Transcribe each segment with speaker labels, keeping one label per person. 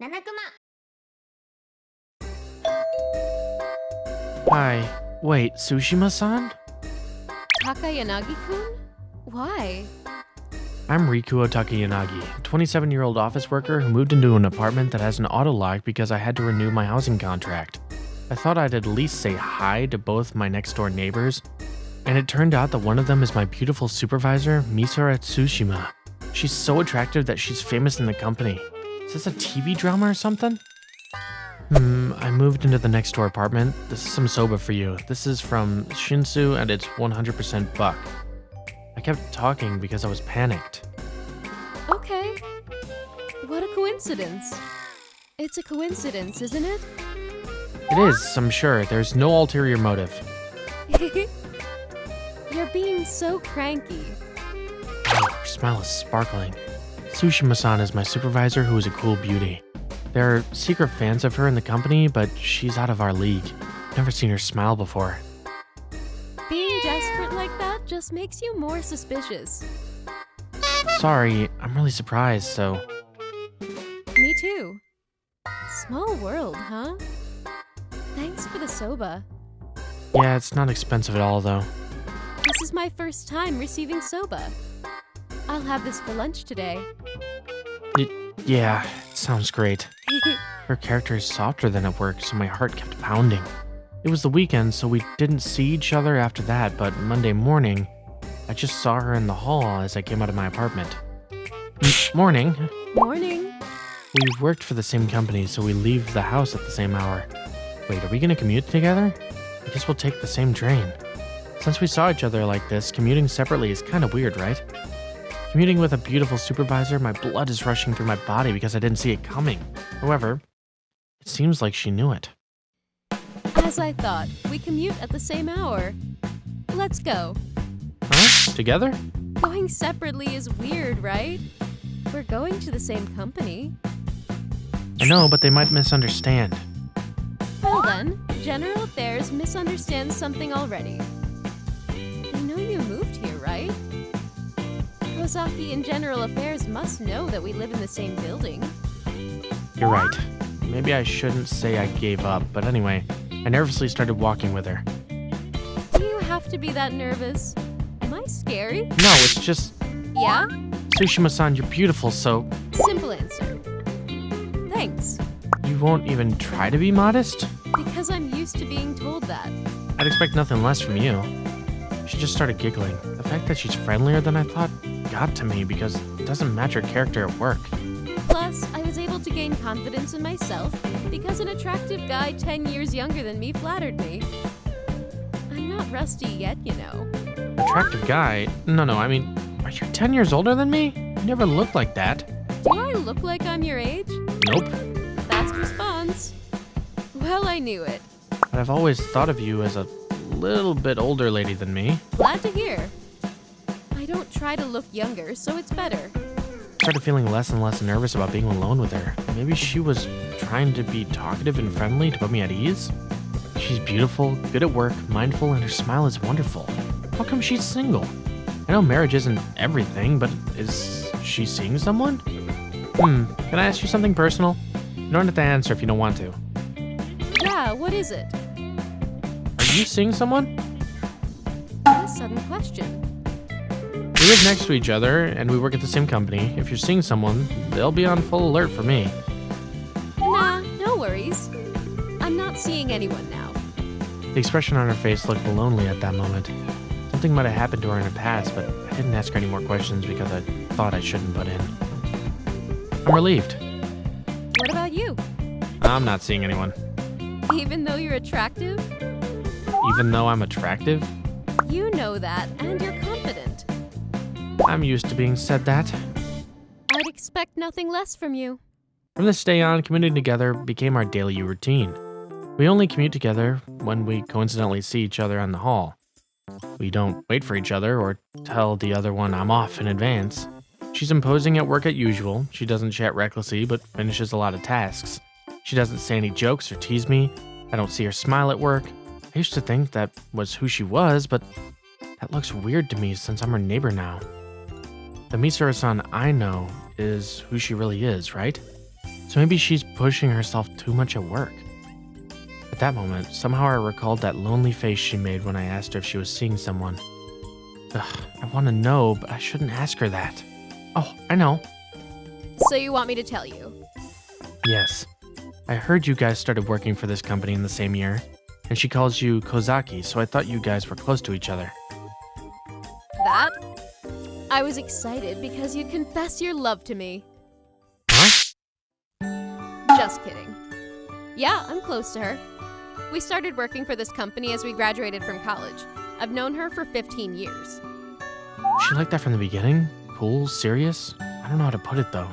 Speaker 1: nanakuma.
Speaker 2: Hi. Wait, Tsushima-san?
Speaker 3: Takayanagi-kun? Why?
Speaker 2: I'm Rikuo Takayanagi, a 27-year-old office worker who moved into an apartment that has an auto lock because I had to renew my housing contract. I thought I'd at least say hi to both my next-door neighbors, and it turned out that one of them is my beautiful supervisor, Misara Tsushima. She's so attractive that she's famous in the company. Is this a TV drama or something? I moved into the next door apartment. This is some soba for you. This is from Shinsu and it's 100% buck. I kept talking because I was panicked.
Speaker 3: Okay. What a coincidence. It's a coincidence, isn't it?
Speaker 2: It is, I'm sure. There's no ulterior motive.
Speaker 3: You're being so cranky.
Speaker 2: Oh, her smile is sparkling. Tsushima-san is my supervisor who is a cool beauty. There are secret fans of her in the company, but she's out of our league. Never seen her smile before.
Speaker 3: Being desperate like that just makes you more suspicious.
Speaker 2: Sorry, I'm really surprised, so...
Speaker 3: Me too. Small world, huh? Thanks for the soba.
Speaker 2: Yeah, it's not expensive at all, though.
Speaker 3: This is my first time receiving soba. I'll have this for lunch today.
Speaker 2: Yeah, it sounds great. Her character is softer than at work, so my heart kept pounding. It was the weekend, so we didn't see each other after that, but Monday morning, I just saw her in the hall as I came out of my apartment. Morning.
Speaker 3: Morning.
Speaker 2: We worked for the same company, so we leave the house at the same hour. Wait, are we gonna commute together? I guess we'll take the same train. Since we saw each other like this, commuting separately is kind of weird, right? Commuting with a beautiful supervisor, my blood is rushing through my body because I didn't see it coming. However, it seems like she knew it.
Speaker 3: As I thought, we commute at the same hour. Let's go.
Speaker 2: Huh? Together?
Speaker 3: Going separately is weird, right? We're going to the same company.
Speaker 2: I know, but they might misunderstand.
Speaker 3: Well then, General Affairs misunderstands something already. They know you moved here, right? Kosaki and General Affairs must know that we live in the same building.
Speaker 2: You're right. Maybe I shouldn't say I gave up, but anyway, I nervously started walking with her.
Speaker 3: Do you have to be that nervous? Am I scary?
Speaker 2: No, it's just...
Speaker 3: Yeah?
Speaker 2: Tsushima-san, you're beautiful, so...
Speaker 3: Simple answer. Thanks.
Speaker 2: You won't even try to be modest?
Speaker 3: Because I'm used to being told that.
Speaker 2: I'd expect nothing less from you. She just started giggling. The fact that she's friendlier than I thought got to me because it doesn't match her character at work.
Speaker 3: Plus, I was able to gain confidence in myself because an attractive guy 10 years younger than me flattered me. I'm not rusty yet, you know.
Speaker 2: Attractive guy? No, I mean, are you 10 years older than me? You never looked like that.
Speaker 3: Do I look like I'm your age?
Speaker 2: Nope.
Speaker 3: Fast response. Well, I knew it.
Speaker 2: But I've always thought of you as a little bit older lady than me.
Speaker 3: Glad to hear. I don't try to look younger, so it's better.
Speaker 2: I started feeling less and less nervous about being alone with her. Maybe she was trying to be talkative and friendly to put me at ease? She's beautiful, good at work, mindful, and her smile is wonderful. How come she's single? I know marriage isn't everything, but is she seeing someone? Can I ask you something personal? You don't have to answer if you don't want to.
Speaker 3: Yeah, what is it?
Speaker 2: Are you seeing someone?
Speaker 3: What a sudden question.
Speaker 2: We live next to each other, and we work at the same company. If you're seeing someone, they'll be on full alert for me.
Speaker 3: Nah, no worries. I'm not seeing anyone now.
Speaker 2: The expression on her face looked lonely at that moment. Something might have happened to her in her past, but I didn't ask her any more questions because I thought I shouldn't butt in. I'm relieved.
Speaker 3: What about you?
Speaker 2: I'm not seeing anyone.
Speaker 3: Even though you're attractive?
Speaker 2: Even though I'm attractive,
Speaker 3: You know that, and you're confident.
Speaker 2: I'm used to being said that.
Speaker 3: I'd expect nothing less from you.
Speaker 2: From this day on, commuting together became our daily routine. We only commute together when we coincidentally see each other on the hall. We don't wait for each other or tell the other one I'm off in advance. She's imposing at work as usual. She doesn't chat recklessly, but finishes a lot of tasks. She doesn't say any jokes or tease me. I don't see her smile at work. I used to think that was who she was, but that looks weird to me since I'm her neighbor now. The Misara-san I know is who she really is, right? So maybe she's pushing herself too much at work. At that moment, somehow I recalled that lonely face she made when I asked her if she was seeing someone. Ugh, I want to know, but I shouldn't ask her that. Oh, I know.
Speaker 3: So you want me to tell you?
Speaker 2: Yes. I heard you guys started working for this company in the same year, and she calls you Kozaki, so I thought you guys were close to each other.
Speaker 3: That? I was excited because you confessed your love to me.
Speaker 2: Huh?
Speaker 3: Just kidding. Yeah, I'm close to her. We started working for this company as we graduated from college. I've known her for 15 years.
Speaker 2: She like that from the beginning? Cool? Serious? I don't know how to put it though.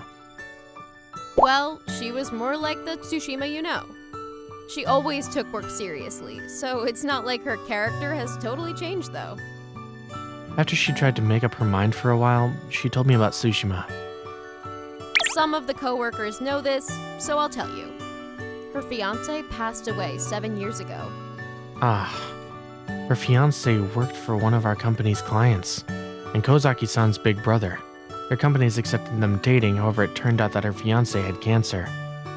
Speaker 3: Well, she was more like the Tsushima you know. She always took work seriously, so it's not like her character has totally changed though.
Speaker 2: After she tried to make up her mind for a while, she told me about Tsushima.
Speaker 3: Some of the coworkers know this, so I'll tell you. Her fiance passed away 7 years ago.
Speaker 2: Ah, her fiance worked for one of our company's clients, and Kozaki-san's big brother. Their companies accepted them dating, however it turned out that her fiance had cancer.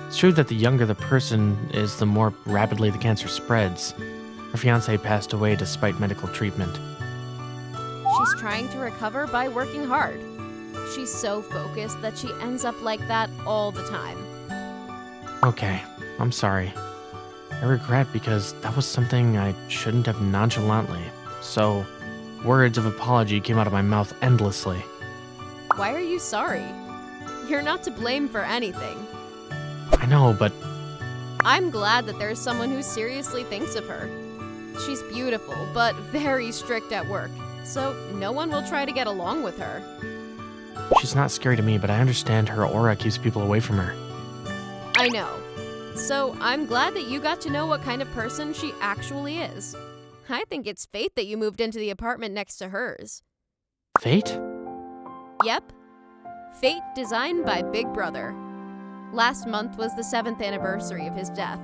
Speaker 2: It's true that the younger the person is, the more rapidly the cancer spreads. Her fiance passed away despite medical treatment.
Speaker 3: She's trying to recover by working hard. She's so focused that she ends up like that all the time.
Speaker 2: Okay, I'm sorry. I regret because that was something I shouldn't have nonchalantly. So, words of apology came out of my mouth endlessly.
Speaker 3: Why are you sorry? You're not to blame for anything.
Speaker 2: I know, but
Speaker 3: I'm glad that there's someone who seriously thinks of her. She's beautiful, but very strict at work, so no one will try to get along with her.
Speaker 2: she's not scary to me, but I understand her aura keeps people away from her.
Speaker 3: I know. So I'm glad that you got to know what kind of person she actually is. I think it's fate that you moved into the apartment next to hers.
Speaker 2: Fate?
Speaker 3: Yep. Fate designed by Big Brother. Last month was the 7th anniversary of his death.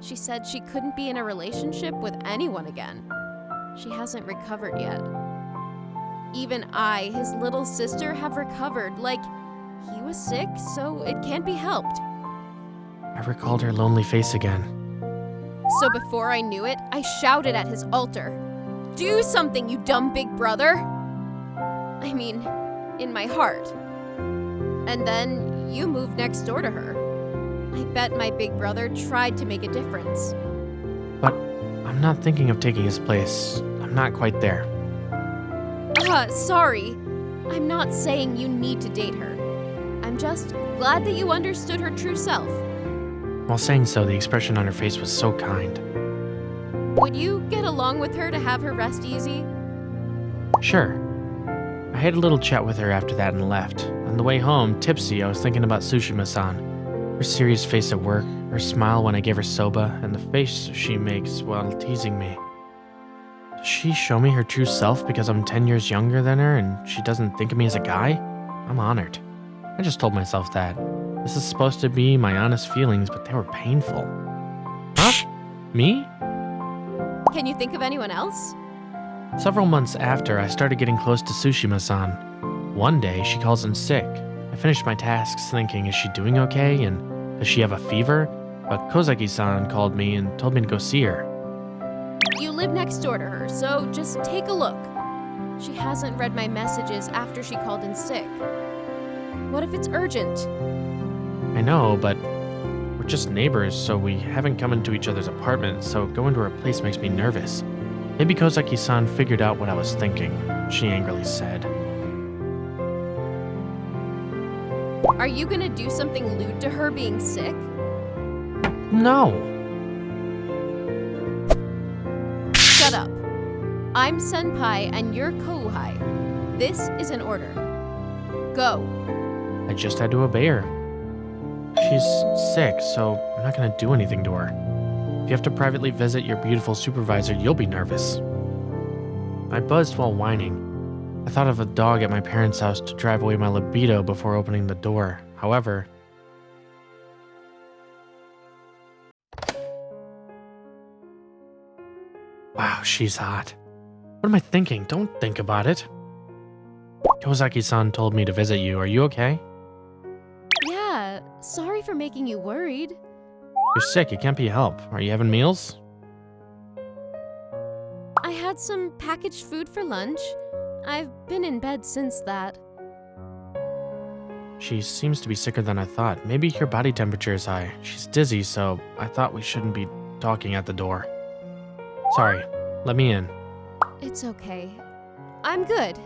Speaker 3: She said she couldn't be in a relationship with anyone again. She hasn't recovered yet. Even I, his little sister, have recovered. Like, he was sick, so it can't be helped.
Speaker 2: I recalled her lonely face again.
Speaker 3: So before I knew it, I shouted at his altar, "Do something, you dumb Big Brother!" I mean, in my heart. And then you moved next door to her. I bet my big brother tried to make a difference.
Speaker 2: But I'm not thinking of taking his place. I'm not quite there.
Speaker 3: Sorry. I'm not saying you need to date her. I'm just glad that you understood her true self.
Speaker 2: While saying so, the expression on her face was so kind.
Speaker 3: Would you get along with her to have her rest easy?
Speaker 2: Sure. I had a little chat with her after that and left. On the way home, tipsy, I was thinking about Tsushima-san. Her serious face at work, her smile when I gave her soba, and the face she makes while teasing me. Does she show me her true self because I'm 10 years younger than her and she doesn't think of me as a guy? I'm honored. I just told myself that. This is supposed to be my honest feelings, but they were painful. Huh? Me?
Speaker 3: Can you think of anyone else?
Speaker 2: Several months after, I started getting close to Tsushima-san. One day, she calls in sick. I finished my tasks thinking, is she doing okay, and does she have a fever? But Kozaki-san called me and told me to go see her.
Speaker 3: You live next door to her, so just take a look. She hasn't read my messages after she called in sick. What if it's urgent?
Speaker 2: I know, but we're just neighbors, so we haven't come into each other's apartment, so going to her place makes me nervous. Maybe Kozaki-san figured out what I was thinking, she angrily said.
Speaker 3: Are you gonna do something lewd to her being sick?
Speaker 2: No.
Speaker 3: Shut up. I'm senpai and you're kouhai. This is an order. Go.
Speaker 2: I just had to obey her. She's sick, so I'm not gonna do anything to her. If you have to privately visit your beautiful supervisor, you'll be nervous. I buzzed while whining. I thought of a dog at my parents' house to drive away my libido before opening the door. However, wow, she's hot. What am I thinking? Don't think about it. Kozaki-san told me to visit you. Are you okay?
Speaker 3: Yeah, Sorry for making you worried.
Speaker 2: You're sick, it can't be helped. Are you having meals?
Speaker 3: I had some packaged food for lunch. I've been in bed since that.
Speaker 2: She seems to be sicker than I thought. Maybe her body temperature is high. She's dizzy, so I thought we shouldn't be talking at the door. Sorry, let me in.
Speaker 3: It's okay. I'm good.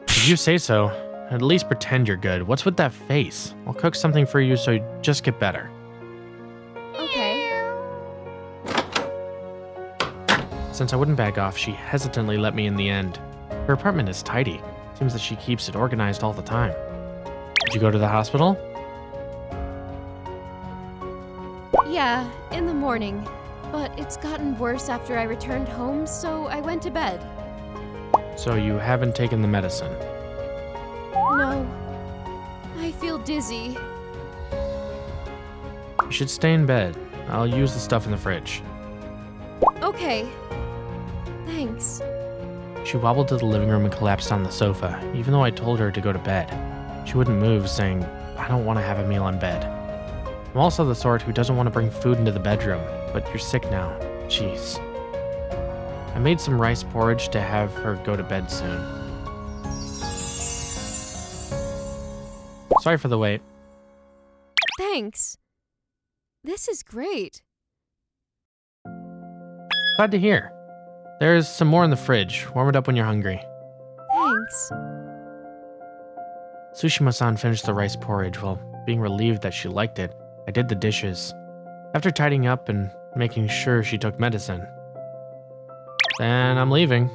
Speaker 2: If you say so, at least pretend you're good. What's with that face? I'll cook something for you so you just get better.
Speaker 3: Okay.
Speaker 2: Since I wouldn't back off, she hesitantly let me in the end. Her apartment is tidy. Seems that she keeps it organized all the time. Did you go to the hospital?
Speaker 3: Yeah, in the morning. But it's gotten worse after I returned home, so I went to bed.
Speaker 2: So you haven't taken the medicine?
Speaker 3: No. I feel dizzy.
Speaker 2: You should stay in bed. I'll use the stuff in the fridge.
Speaker 3: Okay. Thanks.
Speaker 2: She wobbled to the living room and collapsed on the sofa, even though I told her to go to bed. She wouldn't move, saying, I don't want to have a meal in bed. I'm also the sort who doesn't want to bring food into the bedroom, but you're sick now. Jeez. I made some rice porridge to have her go to bed soon. Sorry for the wait.
Speaker 3: Thanks. This is great.
Speaker 2: Glad to hear. There's some more in the fridge. Warm it up when you're hungry.
Speaker 3: Thanks.
Speaker 2: Tsushima-san finished the rice porridge while being relieved that she liked it. I did the dishes. After tidying up and making sure she took medicine. Then I'm leaving.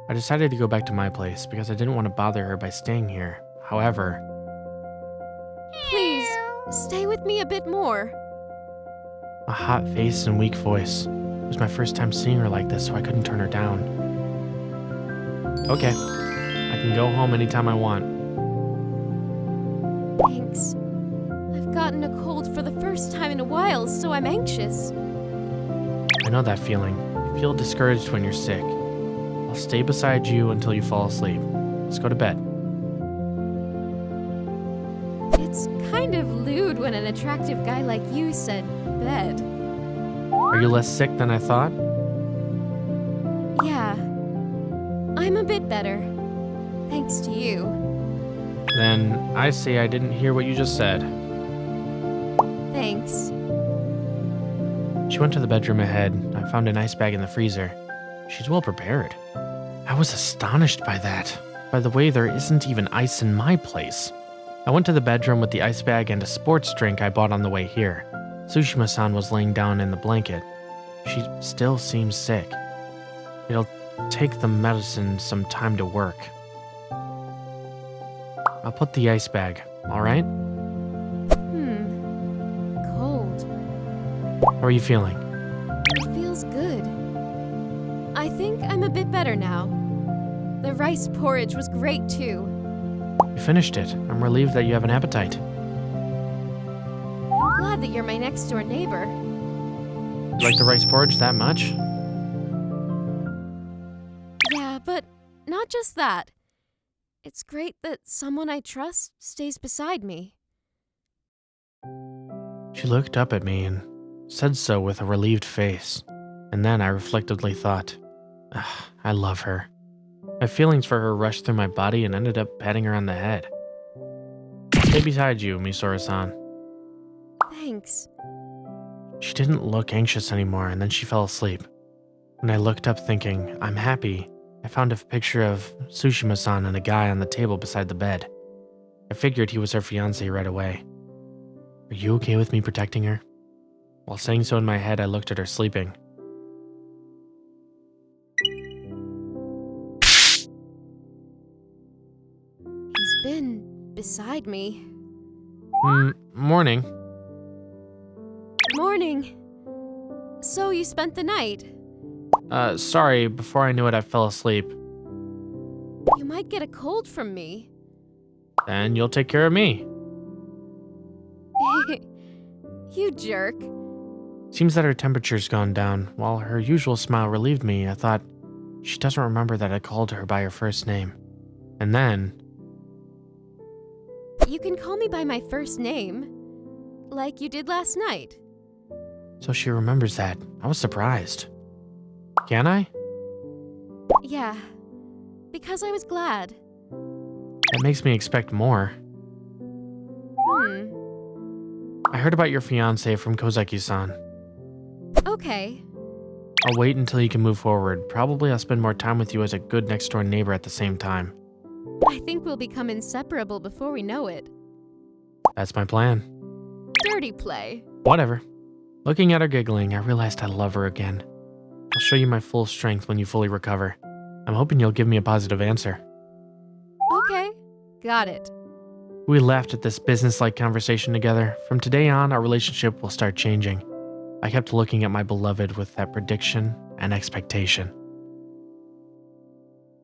Speaker 2: I decided to go back to my place because I didn't want to bother her by staying here. However,
Speaker 3: Please, stay with me a bit more.
Speaker 2: a hot face and weak voice. It was my first time seeing her like this, so I couldn't turn her down. Okay, I can go home anytime I want.
Speaker 3: Thanks. I've gotten a cold for the first time in a while, so I'm anxious.
Speaker 2: I know that feeling. You feel discouraged when you're sick. I'll stay beside you until you fall asleep. Let's go to bed.
Speaker 3: It's kind of lewd when an attractive guy like you said bed.
Speaker 2: Are you less sick than I thought?
Speaker 3: Yeah. I'm a bit better. Thanks to you.
Speaker 2: Then I say I didn't hear what you just said.
Speaker 3: Thanks.
Speaker 2: She went to the bedroom ahead. I found an ice bag in the freezer. She's well prepared. I was astonished by that. By the way, there isn't even ice in my place. I went to the bedroom with the ice bag and a sports drink I bought on the way here. Tsushima-san was laying down in the blanket. She still seems sick. It'll take the medicine some time to work. I'll put the ice bag, alright?
Speaker 3: Cold.
Speaker 2: How are you feeling?
Speaker 3: It feels good. I think I'm a bit better now. The rice porridge was great too.
Speaker 2: You finished it. I'm relieved that you have an appetite.
Speaker 3: I'm glad that you're my next door neighbor.
Speaker 2: You like the rice porridge that much?
Speaker 3: Yeah, but not just that. It's great that someone I trust stays beside me.
Speaker 2: She looked up at me and said so with a relieved face. And then I reflectively thought, I love her. My feelings for her rushed through my body and ended up patting her on the head. Stay beside you, Misora-san.
Speaker 3: Thanks.
Speaker 2: She didn't look anxious anymore, and then she fell asleep. When I looked up thinking, I'm happy, I found a picture of Tsushima-san and a guy on the table beside the bed. I figured he was her fiancé right away. Are you okay with me protecting her? While saying so in my head, I looked at her sleeping.
Speaker 3: He's been beside me.
Speaker 2: Morning.
Speaker 3: Morning. So you spent the night.
Speaker 2: Sorry, before I knew it, I fell asleep.
Speaker 3: You might get a cold from me.
Speaker 2: Then you'll take care of me.
Speaker 3: You jerk.
Speaker 2: Seems that her temperature's gone down. While her usual smile relieved me, I thought, she doesn't remember that I called her by her first name. And then...
Speaker 3: You can call me by my first name, like you did last night.
Speaker 2: So she remembers that. I was surprised. Can I?
Speaker 3: Yeah, because I was glad.
Speaker 2: That makes me expect more. I heard about your fiancé from Kozaki-san.
Speaker 3: Okay.
Speaker 2: I'll wait until you can move forward. Probably I'll spend more time with you as a good next-door neighbor at the same time.
Speaker 3: I think we'll become inseparable before we know it.
Speaker 2: That's my plan.
Speaker 3: Dirty play.
Speaker 2: Whatever. Looking at her giggling, I realized I love her again. I'll show you my full strength when you fully recover. I'm hoping you'll give me a positive answer.
Speaker 3: Okay, got it.
Speaker 2: We laughed at this business-like conversation together. From today on, our relationship will start changing. I kept looking at my beloved with that prediction and expectation.